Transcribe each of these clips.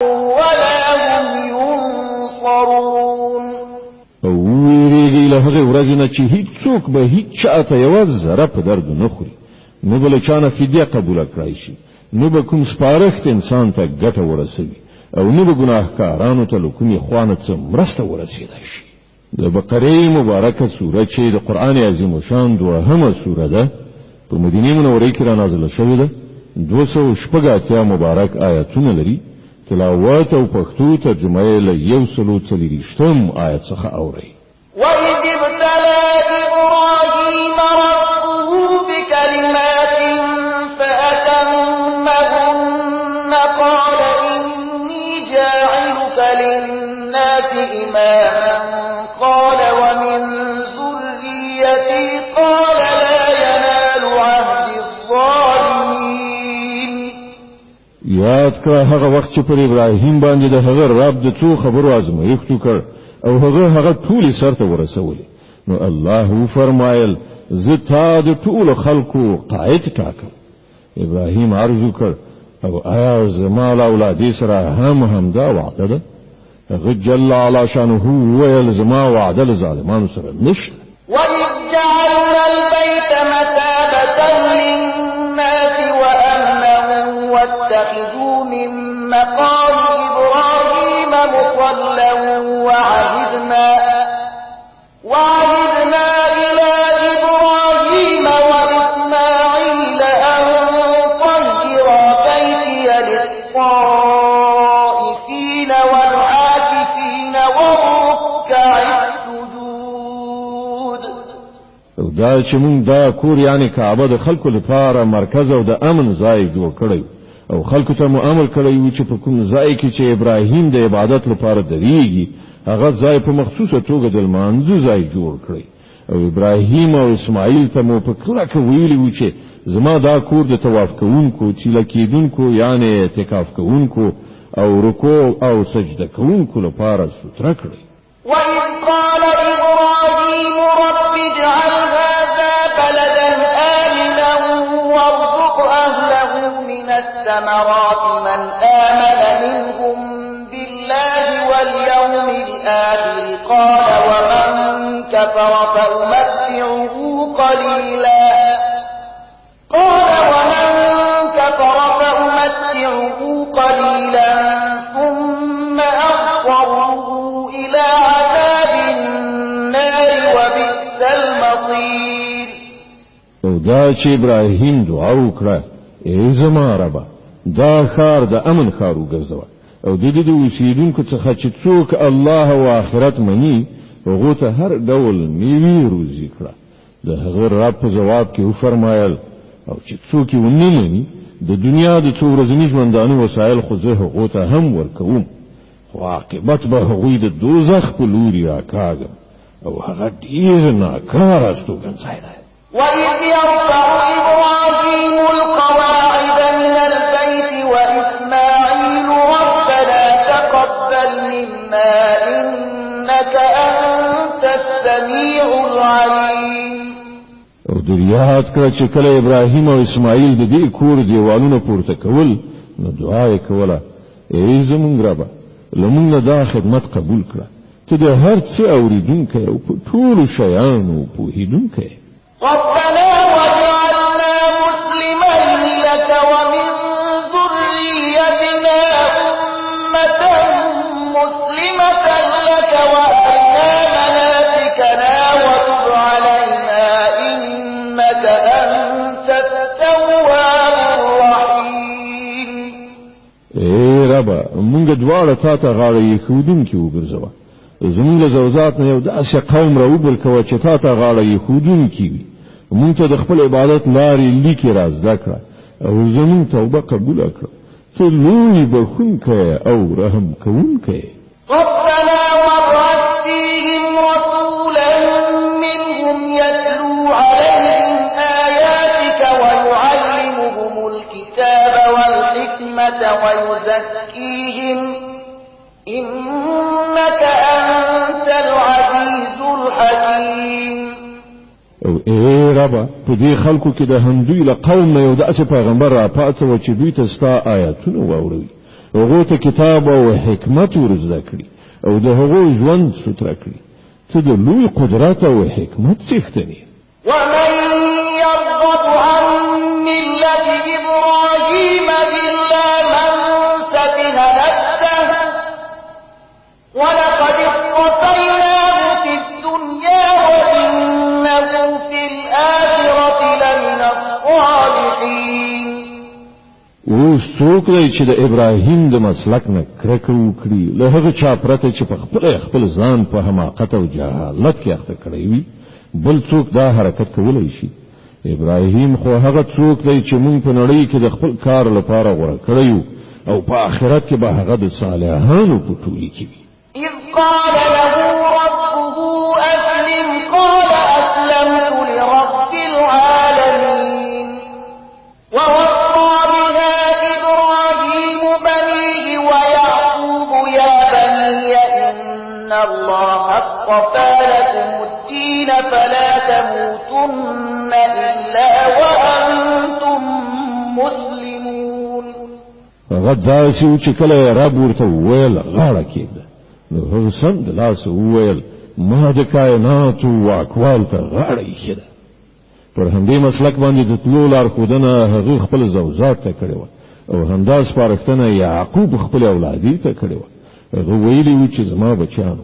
ولا هم ينصرون. ویریږي له هغه ورځې نه چې هیڅوک به هیڅ چاته یوه ذره په درد نه خوري، نه به له چا نه فدیه قبوله کړای شي، نه به کوم سپارښت انسان ته ګټه ورسوي او نه به ګناهکارانو ته له کومې خوا نه څه مرسته ورسېدای شي. د بقرې مبارکه سوره چې د قرآن عظیم شان دوهمه سوره ده، په مدینه منوره کې را نازله شوې ده. 280 مبارک آیاتونه لري. تلاوت او پښتو ترجمه یې له 140 آیت څخه اوري. وَإِذِ ابْتَلَى إِبْرَاهِيمَ رَبُّهُ بِكَلِمَاتٍ فَأَتَمَّهُنَّ قَالَ إِنِّي جَاعِلُكَ لِلنَّاسِ إِمَامًا قَالَ وَمِن ذُرِّيَّتِي قَالَ لَا يَنَالُ عَهْدِ الظَّالِمِينَ. یاد کړه هغه وخت چې پر ابراهیم باندې د هغه رب د څو خبرو ازمایښت وکړ او هغه ټول سرته ورسولې. نو الله فرمایل زه تا د ټول خلقو قائد ټاکم. ابراهیم عرض وکړ او آیا زما له اولادې سره همدا وعده ده؟ هغه جل علی شانه ویل زما وعده له ظالمانو سره نشته. وَإِذْ جَعَلْنَا الْبَيْتَ مَثَابَةً لِلنَّاسِ وَأَمْنًا وَاتَّخِذُوا مِن مَّقَامِ إِبْرَاهِيمَ مُصَلًّى وَعَهِدْنَا إِلَى إِبْرَاهِيمَ وَإِسْمَاعِيلَ أَن طَهِّرَا بَيْتِيَ لِلطَّائِفِينَ وَالْعَاكِفِينَ وَالرُّكَّعِ السُّجُودِ. او دا چې مونږ دا کور یعنی کعبه د خلکو لپاره مرکز او د امن ځای جوړ کړی او خلکو ته مو امر کړی و چې په کوم ځای کې چې ابراهیم د عبادت لپاره درېږي هغه ځای په مخصوصه توګه د لمانځه ځای جوړ کړی. او ابراهیم او اسماعیل ته مو په کلکه ویلي و چې زما دا کور د طواف کوونکو، چیله کېدونکو یعنی اعتکاف کوونکو او رکوع او سجده کوونکو لپاره ستره کړی. وَإِذْ قَالَ إِبْرَاهِيمُ رَبِّ اجْعَلْ هَٰذَا بَلَدًا آمِنًا وَارْزُقْ أَهْلَهُ مِنَ الثَّمَرَاتِ مَنْ آمَنَ مِنْهُم بِاللَّهِ وَالْيَوْمِ الْآخِرِ قَالَ وَمَن كَفَرَ فَأُمَتِّعُهُ قَلِيلًا ثُمَّ أَضْطَرُّهُ إِلَىٰ عَذَابِ النَّارِ وَبِئْسَ الْمَصِيرُ. او دا چې ابراهیم دعا وکړه ای زما ربه دا ښار د امن ښار وګرځوه او د دې د اوسېدونکو څخه چې څوک الله او آخرت مني هغو ته هر ډول میوې روزي کړه. د هغه رب په جواب کې وفرمایل او چې څوک یې ونه مني د دنیا د څو ورځني ژوندانه وسایل خو زه هغو ته هم ورکوم، خو عاقبت به هغوی د دوزخ په لوري راکاږم او هغه ډېر ناکاره استوګنځای دی. وَإِذْ يَرْفَعُ إِبْرَاهِيمُ الْقَوَاعِدَ مِنَ الْبَيْتِ وَإِسْمَاعِيلُ رَبَّنَا تَقَبَّلْ مِنَّا إِنَّكَ أَنتَ السَّمِيعُ الْعَلِيمُ. او دریات کړه چې کله ابراهیم او اسماعیل د دې کور دیوالونه پورته کول نو دعا یې کوله ای زمونږ ربه لمونږ دا خدمت قبول کړه، ته د هر څه اوریدونکی او په ټولو شیانو پوهېدونکی. رَبَّنَا وَاجْعَلْنَا مُسْلِمَيْنِ لَكَ وَمِن ذُرِّيَّتِنَا أُمَّةً مُّسْلِمَةً لَكَ وَأَرِنَا مَنَاسِكَنَا وَتُبْ عَلَيْنَا إِنَّكَ أَنتَ التَّوَّابُ الرَّحِيمُ. ای ربه مونږ دواړه تا ته غاړه ایښودونکي وګرځوه، زمونږ له زوځات نه یو داسې قوم راوبل کوه چې تا ته غاړه ایښودونکي وي. مونږ ته د خپل عبادت لارې لیکې را زده کړه او زمونږ توبه قبوله کړه، ته لوی بخښونکی او رحم کوونکی. رَبَّنَا وَابْعَثْ فِيهِمْ رَسُولًا مِّنْهُمْ يَتْلُو عَلَيْهِمْ آيَاتِكَ وَيُعَلِّمُهُمُ الْكِتَابَ وَالْحِكْمَةَ وَيُزَكِّيهِمْ إِنَّكَ أَنتَ الْعَزِيزُ الْحَكِيمُ. او ای ربه په دې خلکو کې د همدوی له قوم نه یو داسې پیغمبر را پاڅوه چې دوی ته ستا آیاتونه واوروي هغه ته کتاب او حکمت ورزده کړي او د هغو ژوند ستر کړي. ته د لوی قدرت او حکمت څښتنې. ومن يرغب عن ملة إبراهيم إلا من سفه نفسه ولقد اصطفيناه في الدنيا وإنه في الآخرة لمن الصالحين. اوس څوک دی چې د ابراهیم د مسلک نه کرکه وکړي له هغه چا پرته چې په خپل ځان په حماقت او جهالت کې اخته کړی وي بل څوک دا حرکت کولای شي؟ ابراهیم خو هغه څوک دی چې مونږ په نړۍ کې د خپل کار لپاره غوړه کړیو او په آخرت کې به هغه د صالحانو په ټولۍ کې وي. إذ قال له ربه أسلم قال أسلمت لرب العالمين. ووصى بها إبراهيم بنيه ويعقوب يا بني إن الله اصطفى لكم الدين فلا تموتن إلا وأنتم مسلمون. هغه داسې و چې کله رب ورته وویل غاړه کېږده نو هغه سم د لاسه وویل ما د کائناتو واکوال ته غاړه ایښې ده. پر همدې مسلک باندې د تلو لارښودنه هغه خپل زوجات ته کړې وه او همدا سپارښتنه یعقوب خپل اولادې ته کړې وه. هغه ویلي و چې زما بچیانو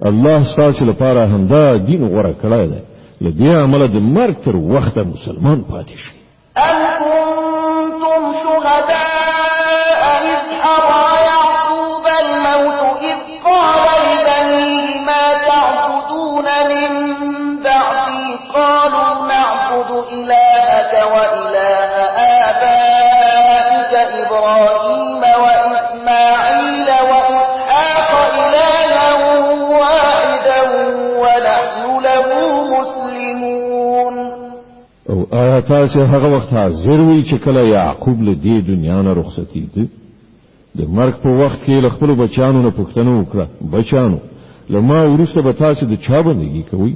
الله ستاسو لپاره همدا دین غوره کړی دی له دې امله د مرګ تر وخته مسلمان پاتې شئ. أم كنتم شهداء إذ حضر يعقوب الموت إذ قال لبنيه ما تعبدون من بعدي قالوا نعبد إلهك وإله آبائك إبراهيم وإسماعيل وإسحاق إلها واحدا ونحن له مسلمون. او آیا تاسو هغه وخت حاضر وي چې کله یعقوب له دې دنیا نه رخصتي ده د مرګ په وخت کې له خپل بچیانو نه پوښتنه وکړه بچیانو لما ورسته به تاسو د چا بندګي کوئ؟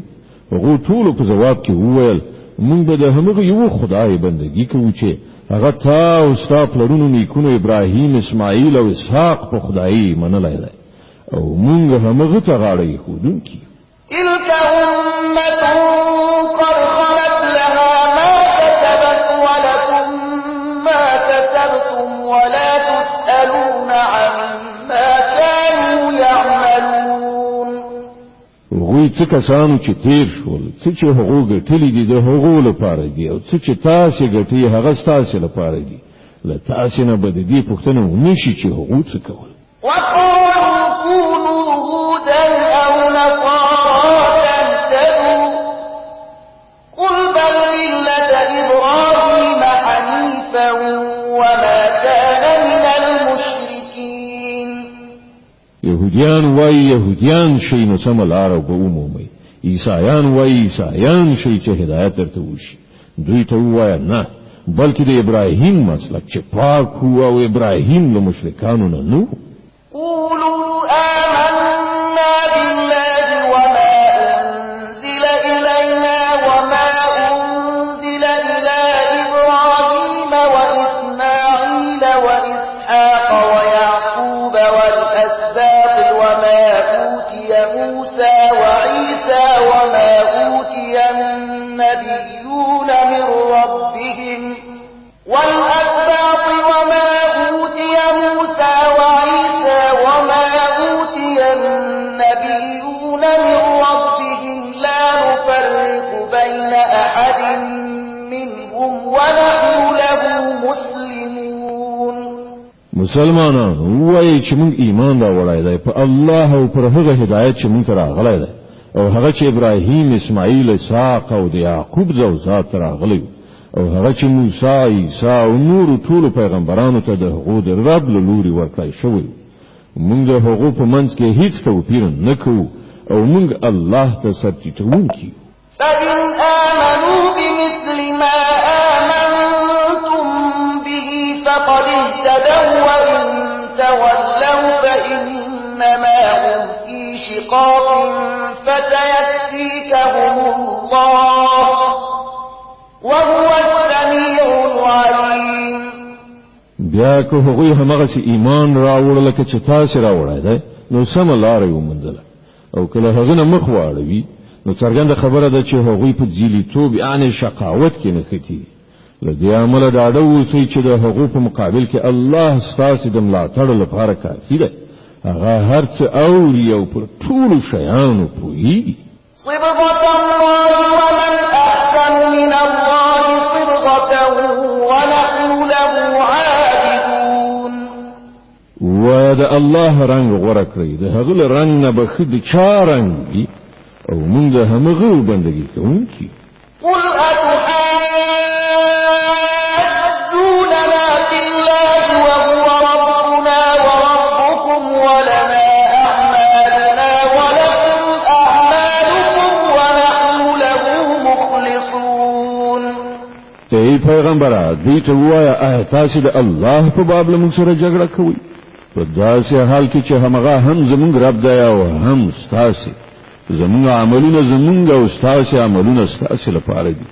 هغه ټول په جواب کې وویل موږ به د همغه یو خدای بندګي کوو چې هغه تا او ستا پلرونو نیکونو ابراهیم اسماعیل او اسحاق په خدای منلی دی او موږ همغه ته غاړه ایښودونکي. تلك أمة قد خلت لها ما كسبت ولكم ما كسبتم ولا تسألون عما كانوا يعملون. هغوی څه کسانو چې تیر شول څه چې هغو ګټلي دي د هغو لپاره دي او څه چې تاسې ګټئ هغه ستاسې لپاره دي له تاسې نه به د دې پوښتنه ونه شي چې هغو څه کول. وقالوا كونوا هودا أو نصارى تهتدوا قل بل ملة إبراهيم حنيفا وما كان من المشركين. يهوديان وای يهوديان شي نو سم لار به عمومي عیسایان وای عیسایان شي چې هدایت درته وشي دوی ته وای نه بلکې د ابراهیم مسلک چې پاک او ابراهیم له مشرکانو نه نو. قولوا آمنا بالله وما أنزل إلينا وما أنزل إلى إبراهيم وإسماعيل وإسحاق ويعقوب والأسباط وما أوتي موسى وعيسى وما أوتي النبيون من ربهم والأسباط وما أوتي موسى وعيسى وما أوتي النبيون من ربهم لا نفرق بين أحد منهم ونحن له مسلمون. مسلمانان وایي چې موږ ایمان راوړی دی په الله او پر هغه هدایت چې موږ ته راغلی دی او هغه چې ابراهیم اسماعیل اسحاق او د یعقوب زوجات راغلی او هغه چې موسی عیسی او نور ټول پیغمبرانو ته د هغو د رب له لوري ورکړی شوی. موږ د هغو په منځ کې هیڅ توپیر نه کوو او موږ الله ته سر ټیټوونکي. فإن آمنوا بمثل ما آمنتم به فقد اهتدوا وإن تولوا فإنما هم في شقاق فسيكفيكهم الله وهو السميع العليم. بیا که هغوی همغسې ایمان راوړل لکه چې تاسې راوړی دی نو سمه لاره یې وموندله او که له هغه نه مخ واړوي نو څرګنده خبره ده چې هغوی په ځیلیتوب یعنې شقاوت کې نښتي له دې امله ډاډه اوسئ چې د هغو په مقابل کې الله ستاسې د ملاتړ لپاره کافي دی هغه هر څه اوري او پر ټولو شیانو پوهېږي صبغة الله ومن أحسن من الله صبغة ونحن له عابدون و د الله رنګ غوره کړئ د هغه له رنګ نه به ښه د چا رنګ وي او موږ د همغه بندګي کوونکي قل أتحاجوننا في الله وهو ربنا وربكم ولنا أعمالنا ولكم أعمالكم ونحن له مخلصون ای پیغمبره دوی ته ووایه آیا تاسې د الله په باب له موږ سره جګړه کوئ په داسې حال کې چې همغه هم زموږ رب دی او هم ستاسې زموږ عملونه زموږ او ستاسې عملونه ستاسې لپاره دي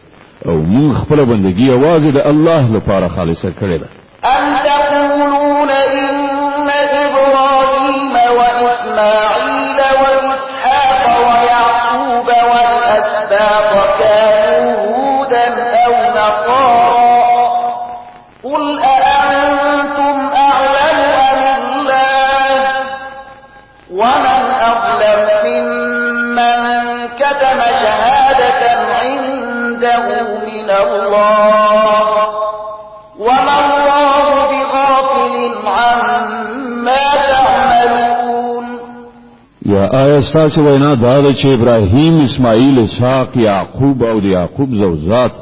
او موږ خپله بندګي یوازې د الله لپاره خالصه کړې ده أم تقولون إن إبراهيم وإسماعيل وإسحاق ويعقوب والأسباط كانوا هودا أو نصارى قل أأنتم أعلم أم الله ومن أظلم ممن كتم شهادة عنده من الله وما الله بغافل عما تعملون یا آیا ستاسې وینا دا ده چې ابراهیم اسماعیل اسحاق یعقوب او د یعقوب زوجات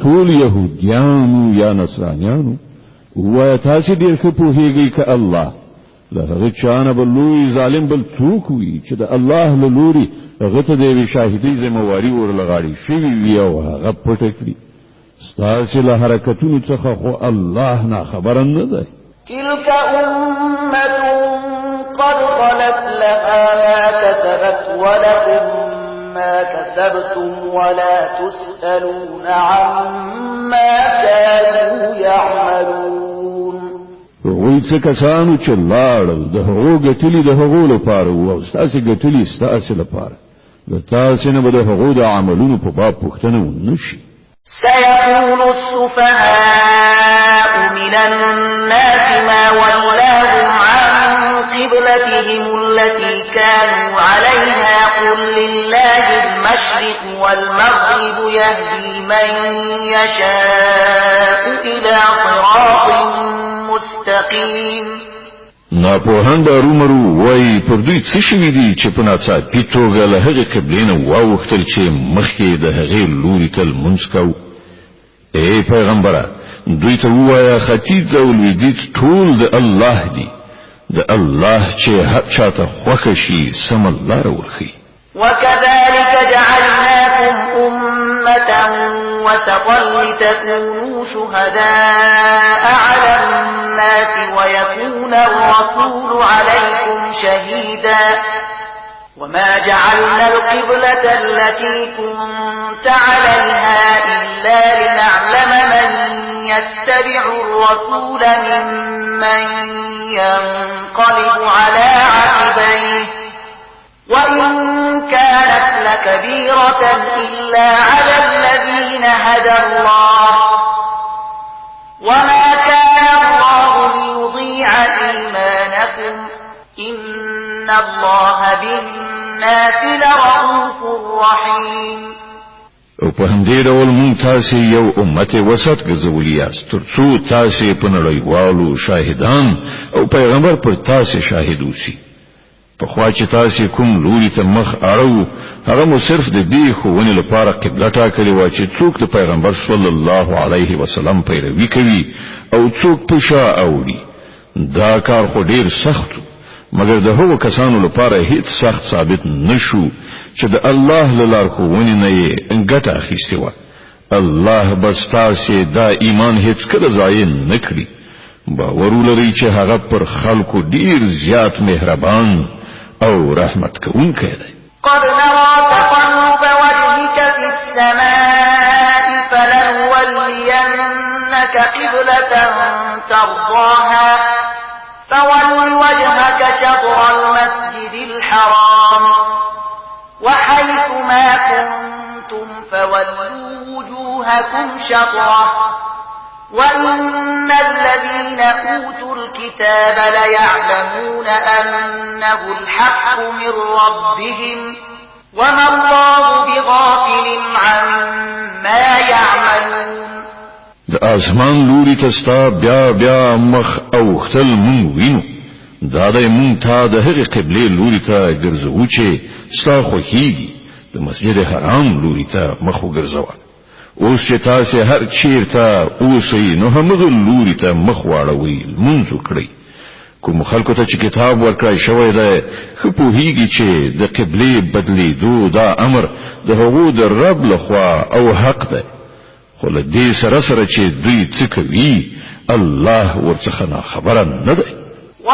ټول یهودیانو یا نصرانیانو ووایه تاسې ډېر ښه پوهېږئ که الله له هغه چا نه به لوی ظالم بل څوک وي چې د الله له لوري هغه ته د یوې شاهدۍ ذمهواري ورلغاړې شوې وي او هغه پټه کړي ستاسې له حرکتونو څخه خو الله ناخبره نه دی تلك أمة قد خلت لها ما كسبت ولكم ما كسبتم ولا تسألون عما كانوا يعملون هغوی څه کسانو چې لاړل د هغو ګټلي د هغو لپاره وو او ستاسې ګټلي ستاسې لپاره د تاسې نه به د هغو د عملونو په باب پوښتنه ونه شي سيقول السفهاء من الناس ما ولاهم عن قبلتهم التي كانوا عليها قل لله المشرق والمغرب يهدي من يشاء إلى صراط مستقيم ناپوهان دارومرو وای پر دوی څه شوي دي چې په ناڅاپي توګه له هغې قبلې نه واوښتل چې مخکې د هغې لوري ته لمونځ کوو ای پیغمبره دوی ته ووایه ختیځ او لویدیځ ټول د الله دي د الله چې هر چاته خوښه شي سمه لاره ورښیي وكذلك جعلناكم أمة وسطا لتكونوا شهداء على الناس ويكون الرسول عليكم شهيدا وما جعلنا القبلة التي كنت عليها إلا لنعلم من يتبع الرسول ممن ينقلب على عقبيه وإن كانت لكبيرة إلا على الذين هدى الله وما كان الله ليضيع إيمانكم إن الله بالناس لرؤوف رحيم او په همدې ډول مونږ تاسې یو امت وسط ګرځولي یاست تر څو تاسې په نړیوالو شاهدان او پیغمبر پر تاسې شاهد اوسي پخوا چې تاسې کوم لوري ته مخ اړوو هغه مو صرف د دې ښوونې لپاره قبله ټاکلې وه چې څوک د پیغمبر صلی الله علیه وسلم پیروي کوي او څوک په شا اوړي دا کار خو ډیر سخت مګر د هغو کسانو لپاره هیڅ سخت ثابت نشو چې د الله له لارښوونې نه یې ګټه اخیستې وه الله بس تاسې دا ایمان هیڅکله ضایع نه کړي باور ولرئ چې هغه پر خلکو ډیر زیات مهربان او رحمت کوونکی دی قد نرى تقلب وجهك في السماء فلنولينك قبلة ترضاها فول وجهك شطر المسجد الحرام وحيث ما كنتم فولوا وجوهكم شطره وإن الذين أوتوا الكتاب ليعلمون أنه الحق من ربهم وما الله بغافل عما يعملون. د اسمان لوري تستا بیا بیا مخ او ختل مون وینو دا د مون ته د هغه قبله لوري ته ګرځو چې ستا خوخیږي د مسجد حرام لوري ته مخ وګرځوا اوس چې تاسو هر چیرته اوسئ نو همغه لوري ته مخ واړوي مونږ کړی کوم خلکو ته چې کتاب ورکړای شوی دی خو پوهیږي چې د قبله بدلیدو دا امر د هغو د رب لخوا او حق دی خو له دې سره چې دوی څه کوي الله ورڅخه خبره نه دی.